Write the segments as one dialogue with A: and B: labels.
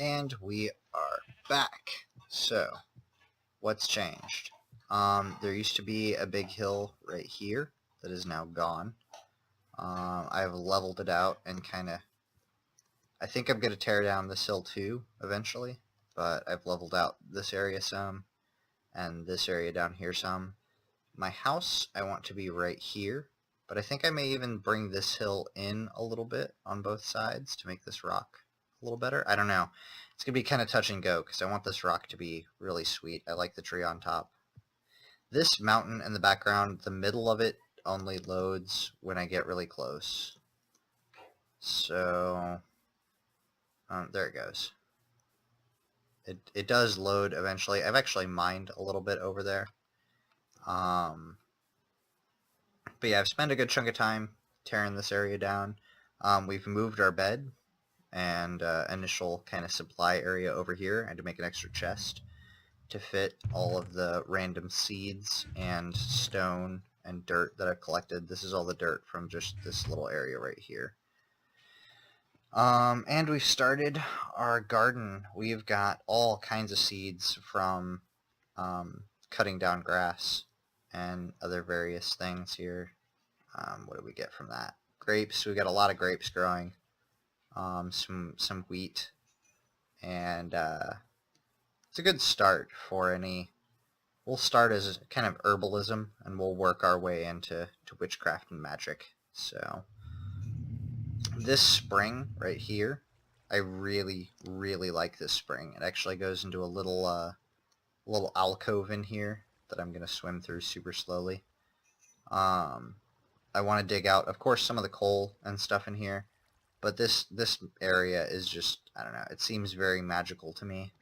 A: And we are back. So, what's changed? There used to be a big hill right here that is now gone. I've leveled it out and I think I'm going to tear down this hill too, eventually. But I've leveled out this area some, and this area down here some. My house, I want to be right here, but I think I may even bring this hill in a little bit on both sides to make this rock a little better. I don't know. It's going to be kind of touch and go because I want this rock to be really sweet. I like the tree on top. This mountain in the background, the middle of it only loads when I get really close. So, there it goes. It does load eventually. I've actually mined a little bit over there. But yeah, I've spent a good chunk of time tearing this area down. We've moved our bed and initial kind of supply area over here. I had to make an extra chest to fit all of the random seeds and stone and dirt that I've collected. This is all the dirt from just this little area right here. And we've started our garden. We've got all kinds of seeds from cutting down grass and other various things here. What do we get from that? Grapes. We got a lot of grapes growing. Some wheat, and it's a good start for any. We'll start as kind of herbalism, and we'll work our way into witchcraft and magic. So this spring right here, I really like this spring. It actually goes into a little alcove in here that I'm gonna swim through super slowly. I want to dig out, of course, some of the coal and stuff in here, but this area is just, I don't know, it seems very magical to me.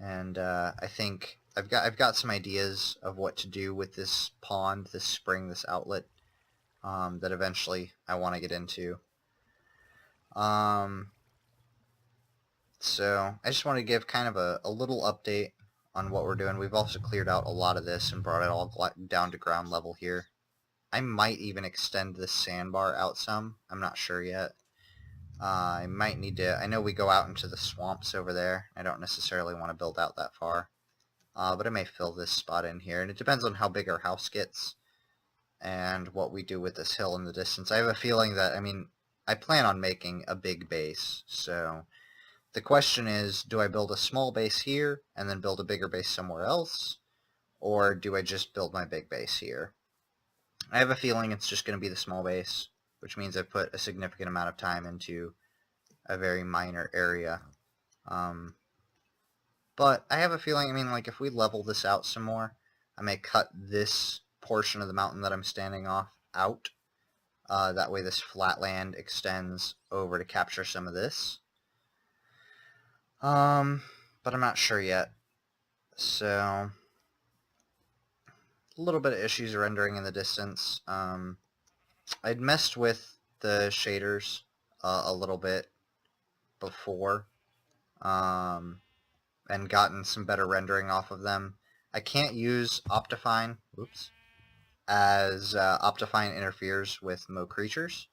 A: And I think I've got some ideas of what to do with this pond, this spring, this outlet that eventually I want to get into. So I just want to give kind of a little update on what we're doing. We've also cleared out a lot of this and brought it all down to ground level here. I might even extend this sandbar out some. I'm not sure yet. I might need to. I know we go out into the swamps over there. I don't necessarily want to build out that far. But I may fill this spot in here. And it depends on how big our house gets and what we do with this hill in the distance. I have a feeling that, I plan on making a big base. So the question is, do I build a small base here and then build a bigger base somewhere else? Or do I just build my big base here? I have a feeling it's just going to be the small base, which means I've put a significant amount of time into a very minor area. But I have a feeling, like if we level this out some more, I may cut this portion of the mountain that I'm standing off out. That way this flat land extends over to capture some of this. But I'm not sure yet. So a little bit of issues rendering in the distance. I'd messed with the shaders a little bit before and gotten some better rendering off of them. I can't use Optifine, as Optifine interferes with Mo creatures,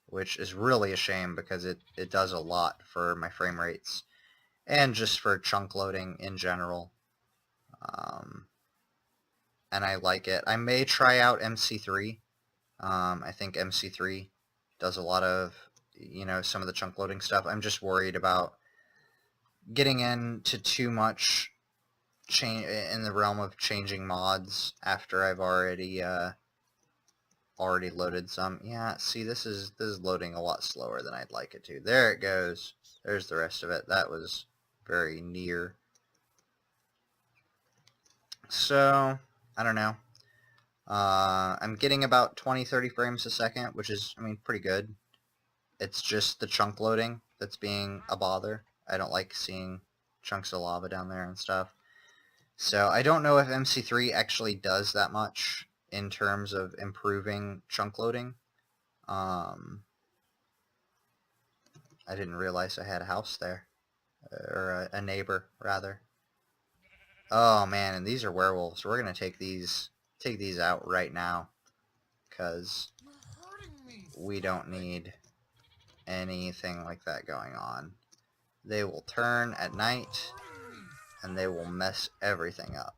A: which is really a shame because it does a lot for my frame rates and just for chunk loading in general. And I like it. I may try out MC3. I think MC3 does a lot of, some of the chunk loading stuff. I'm just worried about getting into too much in the realm of changing mods after I've already loaded some. Yeah, see, this is loading a lot slower than I'd like it to. There it goes. There's the rest of it. That was very near. So I don't know. I'm getting about 20-30 frames a second, which is, pretty good. It's just the chunk loading that's being a bother. I don't like seeing chunks of lava down there and stuff. So I don't know if MC3 actually does that much in terms of improving chunk loading. I didn't realize I had a house there. Or a neighbor, rather. Oh man, and these are werewolves. We're gonna take these out right now, because we don't need anything like that going on. they will turn at night and they will mess everything up.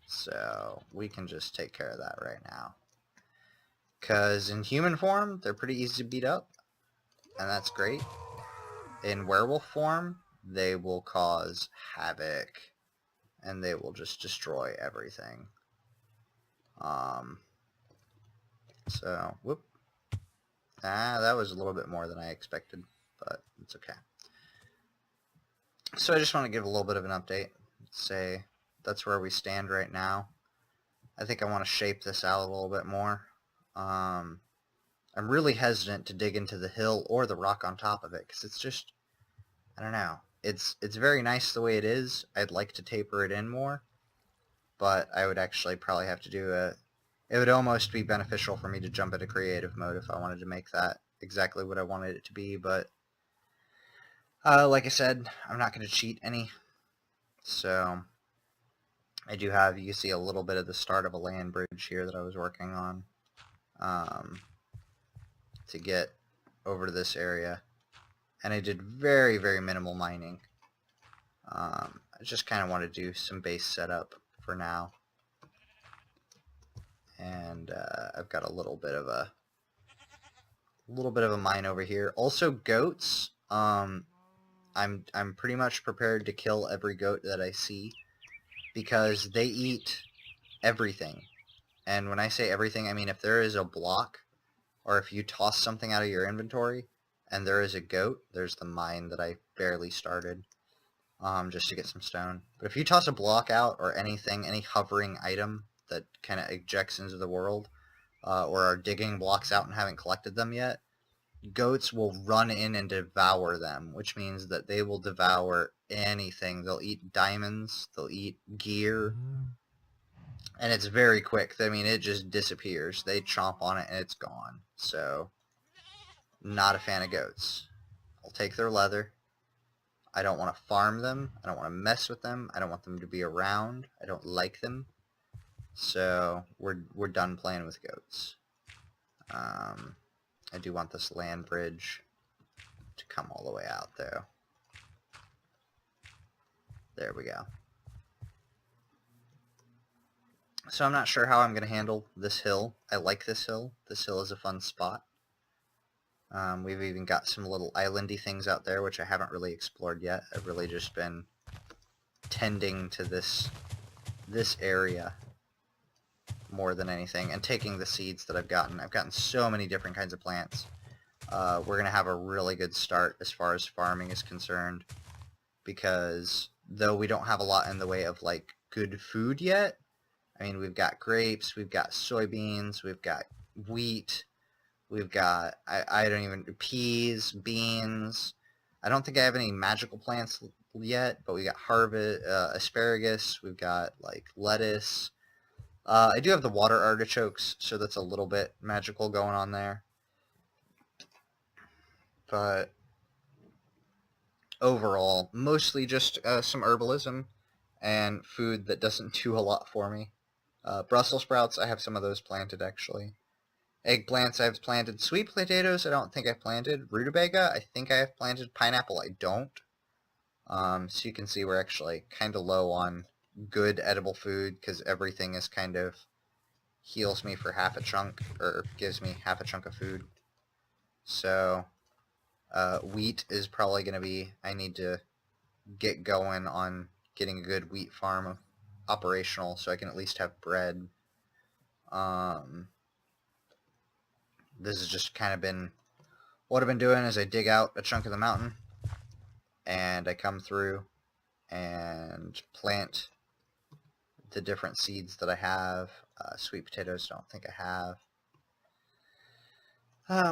A: So we can just take care of that right now. Because in human form, they're pretty easy to beat up, and that's great. In werewolf form, they will cause havoc, and they will just destroy everything. So, whoop. That was a little bit more than I expected, but it's okay. So I just want to give a little bit of an update. Say that's where we stand right now. I think I want to shape this out a little bit more. I'm really hesitant to dig into the hill or the rock on top of it, because it's just, I don't know. It's very nice the way it is. I'd like to taper it in more, but I would actually probably have to do it would almost be beneficial for me to jump into creative mode if I wanted to make that exactly what I wanted it to be, but like I said, I'm not going to cheat any. So I do have, you can see a little bit of the start of a land bridge here that I was working on to get over to this area. And I did very, very minimal mining. I just kind of want to do some base setup for now. And I've got a little bit of a mine over here. Also goats. I'm pretty much prepared to kill every goat that I see, because they eat everything. And when I say everything, I mean if there is a block, or if you toss something out of your inventory and there is a goat, there's the mine that I barely started just to get some stone. But if you toss a block out, or anything, any hovering item that kind of ejects into the world, or are digging blocks out and haven't collected them yet, goats will run in and devour them, which means that they will devour anything. They'll eat diamonds, they'll eat gear, and it's very quick. I mean, it just disappears. They chomp on it and it's gone. So, not a fan of goats. I'll take their leather. I don't want to farm them. I don't want to mess with them. I don't want them to be around. I don't like them. So, we're done playing with goats. I do want this land bridge to come all the way out, though. There we go. So I'm not sure how I'm going to handle this hill. I like this hill. This hill is a fun spot. We've even got some little islandy things out there, which I haven't really explored yet. I've really just been tending to this area more than anything, and taking the seeds that I've gotten. I've gotten so many different kinds of plants. We're going to have a really good start as far as farming is concerned, because though we don't have a lot in the way of like good food yet, I mean, we've got grapes, we've got soybeans, we've got wheat, we've got, I don't even, peas, beans. I don't think I have any magical plants yet, but we got asparagus, we've got like lettuce. I do have the water artichokes, so that's a little bit magical going on there. But overall, mostly just some herbalism and food that doesn't do a lot for me. Brussels sprouts, I have some of those planted, actually. Eggplants, I've planted. Sweet potatoes, I don't think I've planted. Rutabaga, I think I have planted. Pineapple, I don't. So you can see we're actually kind of low on good edible food, because everything is kind of heals me for half a chunk, or gives me half a chunk of food. So wheat is probably going to be, I need to get going on getting a good wheat farm operational so I can at least have bread. This has just kind of been, what I've been doing is I dig out a chunk of the mountain and I come through and plant the different seeds that I have. Sweet potatoes, don't think I have.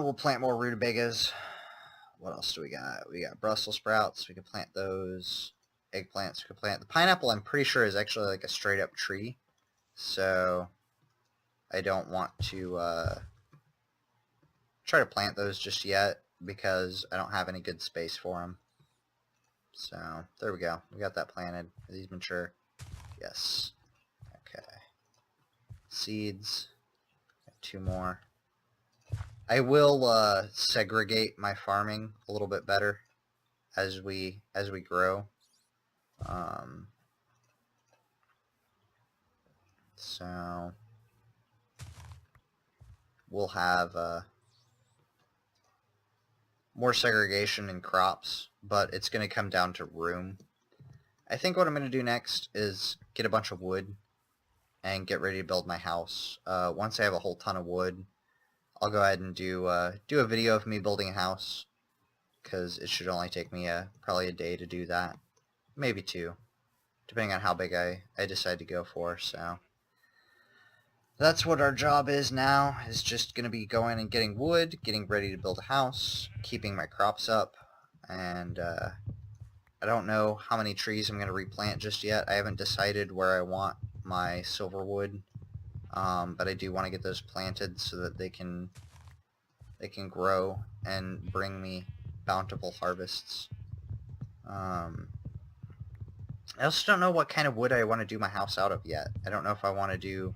A: We'll plant more rutabagas. What else do we got? We got Brussels sprouts. We can plant those. Eggplants we can plant. The pineapple, I'm pretty sure, is actually like a straight up tree. So I don't want to try to plant those just yet, because I don't have any good space for them. So there we go. We got that planted. Are these mature? Yes. Okay. Seeds. Got 2 more. I will segregate my farming a little bit better. as we grow. So we'll have more segregation in crops, but it's going to come down to room. I think what I'm going to do next is get a bunch of wood and get ready to build my house. Once I have a whole ton of wood, I'll go ahead and do a video of me building a house, because it should only take me probably a day to do that, maybe 2, depending on how big I decide to go for. So that's what our job is now, is just going to be going and getting wood, getting ready to build a house, keeping my crops up, and I don't know how many trees I'm going to replant just yet. I haven't decided where I want my silver wood, but I do want to get those planted so that they can grow and bring me bountiful harvests. I also don't know what kind of wood I want to do my house out of yet. I don't know if I want to do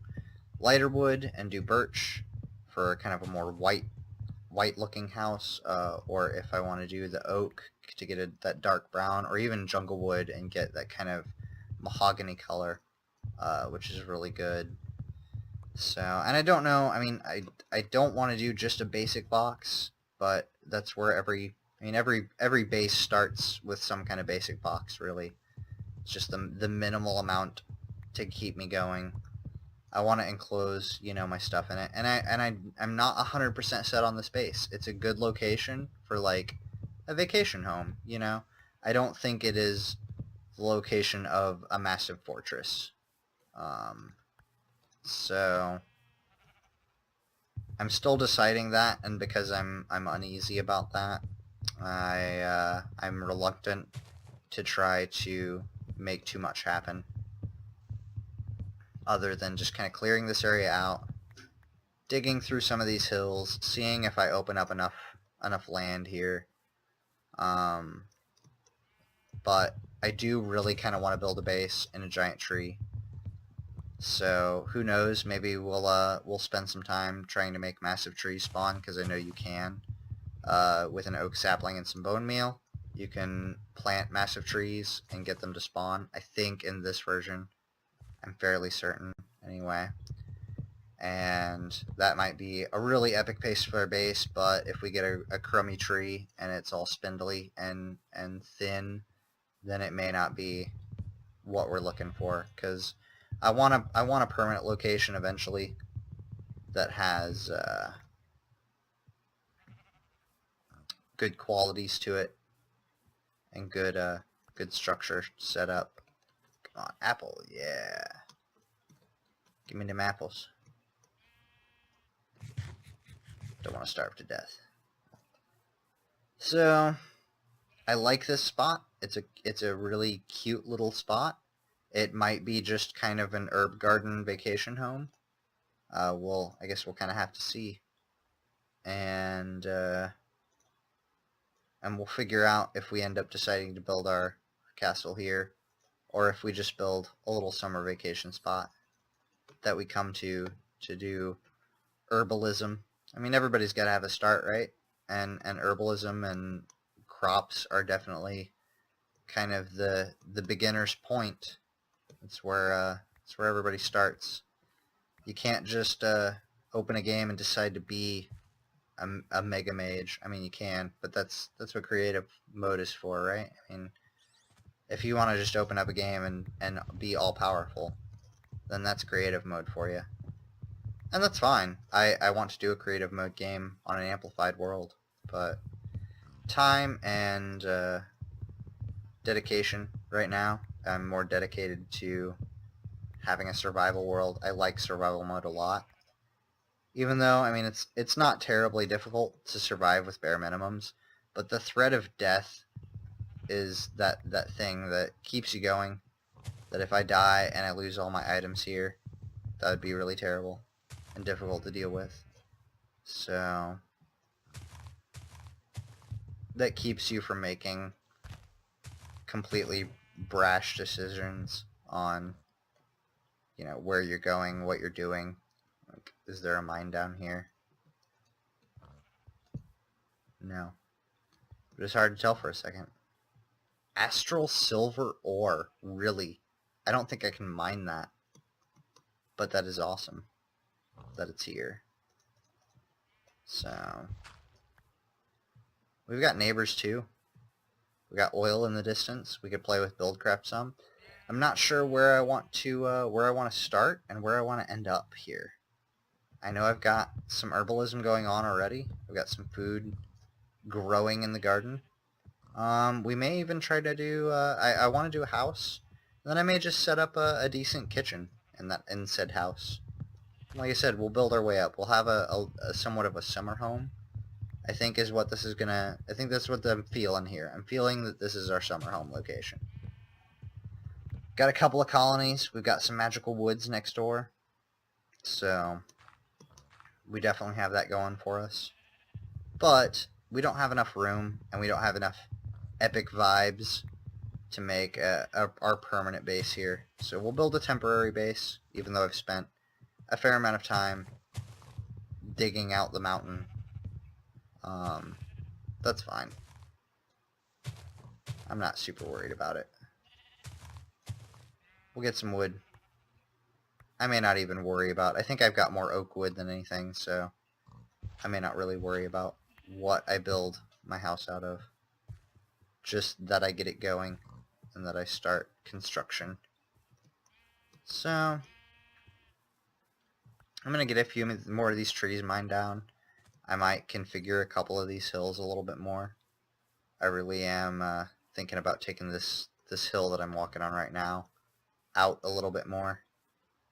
A: lighter wood and do birch for kind of a more white looking house, or if I want to do the oak to get that dark brown, or even jungle wood and get that kind of mahogany color, which is really good. So, and I don't know, I mean, I don't want to do just a basic box, but that's where every base starts with some kind of basic box, really. It's just the minimal amount to keep me going. I want to enclose, my stuff in it, and I'm not 100% set on the space. It's a good location for like a vacation home, I don't think it is the location of a massive fortress. So I'm still deciding that, and because I'm uneasy about that, I'm reluctant to try to make too much happen, other than just kind of clearing this area out, digging through some of these hills, seeing if I open up enough land here. But I do really kind of want to build a base in a giant tree. So who knows? Maybe we'll spend some time trying to make massive trees spawn, because I know you can. With an oak sapling and some bone meal, you can plant massive trees and get them to spawn. I think in this version, I'm fairly certain, anyway. And that might be a really epic pace for our base, but if we get a crummy tree and it's all spindly and thin, then it may not be what we're looking for, because I want a permanent location eventually that has good qualities to it and good structure set up. Come on, apple, yeah. Give me them apples. Don't want to starve to death. So I like this spot. It's a really cute little spot. It might be just kind of an herb garden vacation home. I guess we'll kind of have to see. And we'll figure out if we end up deciding to build our castle here, or if we just build a little summer vacation spot that we come to do herbalism. I mean, everybody's got to have a start, right? And herbalism and crops are definitely kind of the beginner's point. It's where everybody starts. You can't just open a game and decide to be a mega mage. I mean, you can, but that's what creative mode is for, right? I mean, if you want to just open up a game and be all powerful, then that's creative mode for you. And that's fine. I want to do a creative mode game on an amplified world, but time and dedication right now, I'm more dedicated to having a survival world. I like survival mode a lot. Even though, I mean, it's not terribly difficult to survive with bare minimums, but the threat of death is that thing that keeps you going, that if I die and I lose all my items here, that would be really terrible and difficult to deal with. So that keeps you from making completely brash decisions on, where you're going, what you're doing. Like, is there a mine down here? No. It was hard to tell for a second. Astral silver ore. Really? I don't think I can mine that. But that is awesome that it's here. So, we've got neighbors too. We got oil in the distance. We could play with Buildcraft some. I'm not sure where I want to start and where I want to end up here. I know I've got some herbalism going on already. I've got some food growing in the garden. We may even try to do. I want to do a house. And then I may just set up a decent kitchen in said house. Like I said, we'll build our way up. We'll have a somewhat of a summer home, I think is what this is gonna. I think that's what I'm feeling here. I'm feeling that this is our summer home location. Got a couple of colonies. We've got some magical woods next door. So, we definitely have that going for us. But, we don't have enough room, and we don't have enough epic vibes to make our permanent base here. So, we'll build a temporary base, even though I've spent a fair amount of time digging out the mountain. That's fine. I'm not super worried about it. We'll get some wood. I may not even worry about. I think I've got more oak wood than anything, so I may not really worry about what I build my house out of. Just that I get it going and that I start construction. So I'm going to get a few more of these trees mined down. I might configure a couple of these hills a little bit more. I really am thinking about taking this hill that I'm walking on right now out a little bit more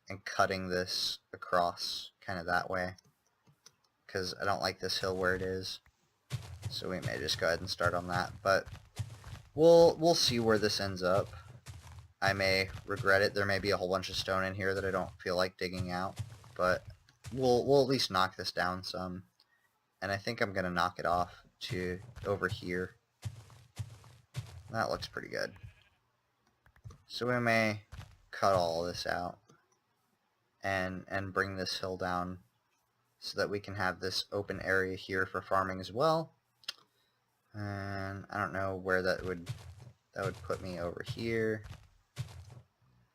A: and cutting this across kind of that way, because I don't like this hill where it is. So we may just go ahead and start on that, but we'll see where this ends up. I may regret it. There may be a whole bunch of stone in here that I don't feel like digging out, but we'll at least knock this down some. And I think I'm going to knock it off to over here. That looks pretty good. So we may cut all this out and bring this hill down so that we can have this open area here for farming as well. And I don't know where that would put me over here.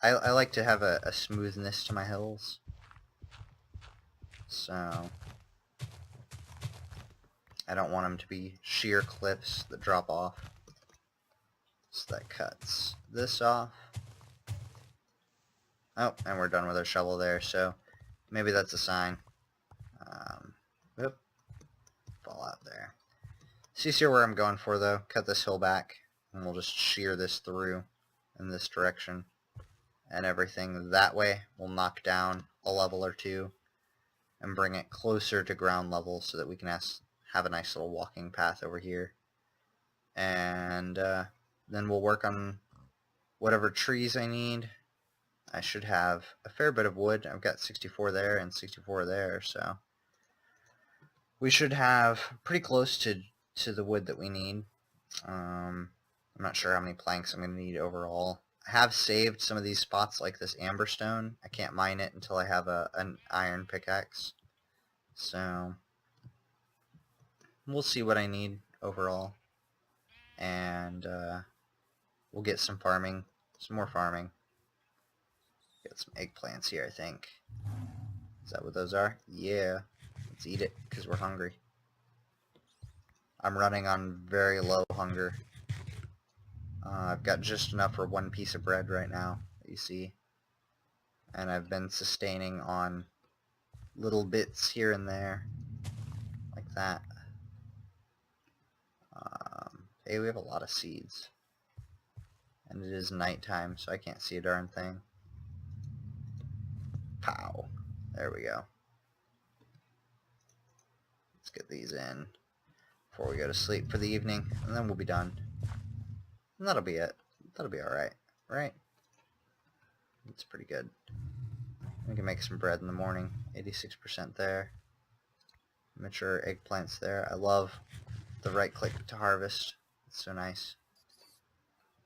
A: I like to have a smoothness to my hills. So I don't want them to be sheer cliffs that drop off. So that cuts this off. Oh, and we're done with our shovel there, so maybe that's a sign. Oop, fall out there. So you see where I'm going for, though. Cut this hill back, and we'll just shear this through in this direction. And everything that way will knock down a level or two and bring it closer to ground level so that we can have a nice little walking path over here. And then we'll work on whatever trees I need. I should have a fair bit of wood. I've got 64 there and 64 there, so we should have pretty close to the wood that we need. I'm not sure how many planks I'm going to need overall. I have saved some of these spots like this amberstone. I can't mine it until I have an iron pickaxe. So we'll see what I need overall. And we'll get some farming, some more farming. Get some eggplants here, I think. Is that what those are? Yeah. Let's eat it, because we're hungry. I'm running on very low hunger. I've got just enough for one piece of bread right now, that you see. And I've been sustaining on little bits here and there, like that. Hey, we have a lot of seeds. And it is nighttime, so I can't see a darn thing. Pow. There we go. Let's get these in before we go to sleep for the evening, and then we'll be done. And that'll be it. That'll be alright, right? It's pretty good. We can make some bread in the morning. 86% there. Mature eggplants there. I love the right click to harvest. It's so nice.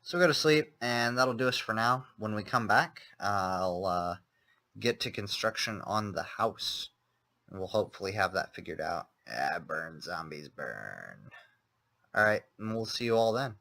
A: So we'll go to sleep, and that'll do us for now. When we come back, I'll get to construction on the house. And we'll hopefully have that figured out. Yeah, burn, zombies, burn. Alright, and we'll see you all then.